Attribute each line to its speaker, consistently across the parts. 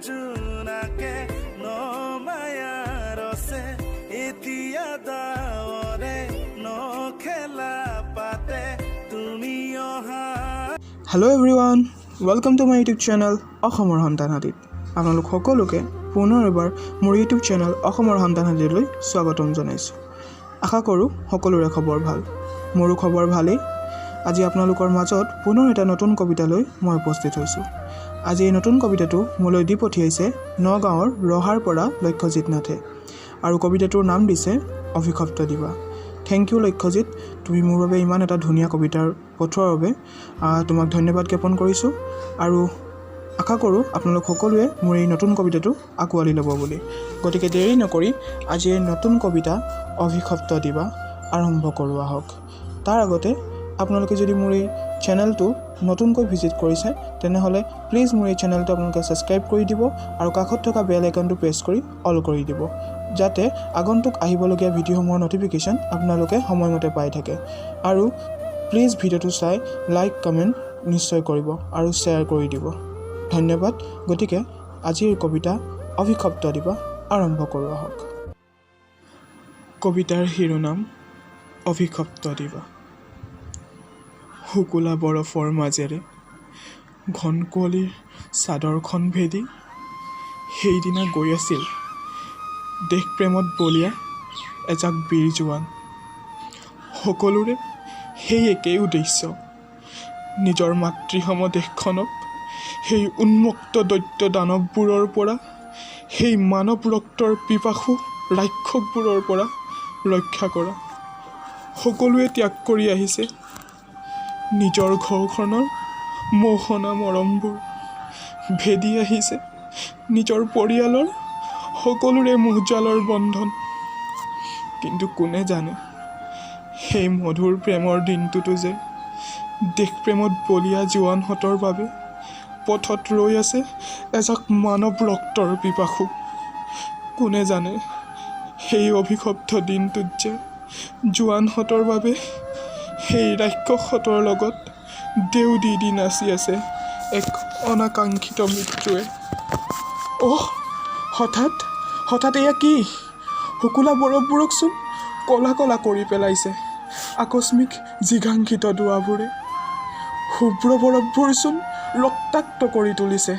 Speaker 1: জোনাকে নমায়াৰ আছে এতিয়া দাৱৰে নখেলা পাতে তুমি অহা।
Speaker 2: Hello' everyone, welcome to my YouTube channel অসমৰ সন্তান হাতীত। আপোনালোক সকলোকে পুনৰ এবাৰ মোৰ ইউটিউব চেনেল অসমৰ সন্তান হাতীলৈ স্বাগতম জনাইছোঁ। আশা কৰোঁ সকলোৰে খবৰ ভাল। মোৰো খবৰ ভালেই। আজি আপোনালোকৰ মাজত পুনৰ এটা নতুন কবিতালৈ মই উপস্থিত হৈছোঁ। আজি এই নতুন কবিতাটো মোলৈ দি পঠিয়াইছে নগাঁৱৰ ৰহাৰ পৰা লক্ষ্যজিৎ নাথে, আৰু কবিতাটোৰ নাম দিছে অভিশপ্ত দিবা। থেংক ইউ লক্ষ্যজিৎ, তুমি মোৰ বাবে ইমান এটা ধুনীয়া কবিতাৰ পঠোৱাৰ বাবে তোমাক ধন্যবাদ জ্ঞাপন কৰিছোঁ, আৰু আশা কৰোঁ আপোনালোক সকলোৱে মোৰ এই নতুন কবিতাটো আঁকোৱালি ল'ব বুলি। গতিকে দেৰি নকৰি আজি এই নতুন কবিতা অভিশপ্ত দিবা আৰম্ভ কৰোৱা হওক। তাৰ আগতে আপোনালোকে যদি মোৰ এই চেনেলটো নতুনকৈ ভিজিট কৰিছে তেনেহ'লে প্লিজ মোৰ এই চেনেলটো আপোনালোকে ছাবস্ক্ৰাইব কৰি দিব আৰু কাষত থকা বেল আইকনটো প্ৰেছ কৰি অল কৰি দিব, যাতে আগন্তুক আহিবলগীয়া ভিডিঅ'সমূহৰ ন'টিফিকেশ্যন আপোনালোকে সময়মতে পাই থাকে। আৰু প্লিজ ভিডিঅ'টো চাই লাইক কমেণ্ট নিশ্চয় কৰিব আৰু শ্বেয়াৰ কৰি দিব। ধন্যবাদ। গতিকে আজিৰ কবিতা অভিশপ্ত দিবা আৰম্ভ কৰোৱা হওক। কবিতাৰ শিৰোনাম অভিশপ্ত দিবা। শুকুলা বৰফৰ মাজেৰে ঘন কুঁৱলীৰ চাদৰখন ভেদি সেইদিনা গৈ আছিল দেশপ্ৰেমত বলীয়া এজাক বীৰ জোৱান। সকলোৰে সেই একেই উদ্দেশ্য, নিজৰ মাতৃসম দেশখনক সেই উন্মুক্ত দৈত্য দানৱবোৰৰ পৰা, সেই মানৱ ৰক্তৰ পিপাসু ৰাক্ষসবোৰৰ পৰা ৰক্ষা কৰা। সকলোৱে ত্যাগ কৰি আহিছে নিজৰ ঘৰখনৰ মোহনা মৰমবোৰ, ভেদি আহিছে নিজৰ পৰিয়ালৰ সকলোৰে মোহজালৰ বন্ধন। কিন্তু কোনে জানে সেই মধুৰ প্ৰেমৰ দিনটোতো যে দেশপ্ৰেমত বলীয়া জোৱানহঁতৰ বাবে পথত ৰৈ আছে এজাক মানৱ ৰক্তৰ পিপাসু। কোনে জানে সেই অভিশপ্ত দিনটোত যে জোৱানহঁতৰ বাবে সেই ৰাক্ষসহঁতৰ লগত দেউ দি নাচি আছে এক অনাকাংক্ষিত মৃত্যুৱে। হঠাৎ এয়া কি? শুকুলা বৰফবোৰকচোন কলা কলা কৰি পেলাইছে আকস্মিক জিঘাংকিত দুৱাবোৰে। শুভ্ৰ বৰফবোৰচোন ৰক্তাক্ত কৰি তুলিছে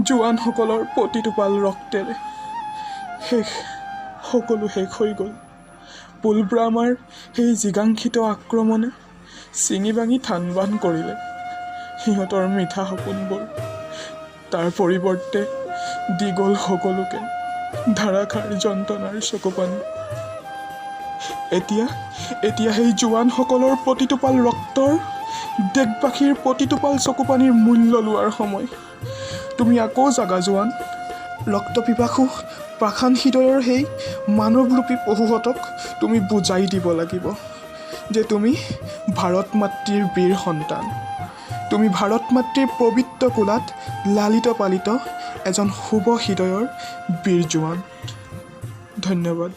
Speaker 2: জোৱানসকলৰ প্ৰতিটোপাল ৰক্তেৰে। সকলো শেষ হৈ গ'ল। পুলৱামাৰ সেই জিঘাংকিত আক্ৰমণে চিঙি ভাঙি থান বান কৰিলে সিহঁতৰ মিঠা সপোনবোৰ। তাৰ পৰিৱৰ্তে দি গ'ল সকলোকে ধাৰাসাৰ যন্ত্ৰণাৰ চকুপানী। এতিয়া সেই জোৱানসকলৰ প্ৰতিটোপাল ৰক্তৰ, দেশবাসীৰ প্ৰতিটোপাল চকুপানীৰ মূল্য লোৱাৰ সময়। তুমি আকৌ জাগা জোৱান, ৰক্তপিপাসু পাষাণ হৃদয়ৰ সেই মানৱৰূপী পশুহঁতক তুমি বুজাই দিব লাগিব যে তুমি ভাৰত মাতৃৰ বীৰ সন্তান। তুমি ভাৰত মাতৃৰ পবিত্ৰ কোলাত লালিত পালিত এজন শুভ হৃদয়ৰ বীৰ জোৱান। ধন্যবাদ।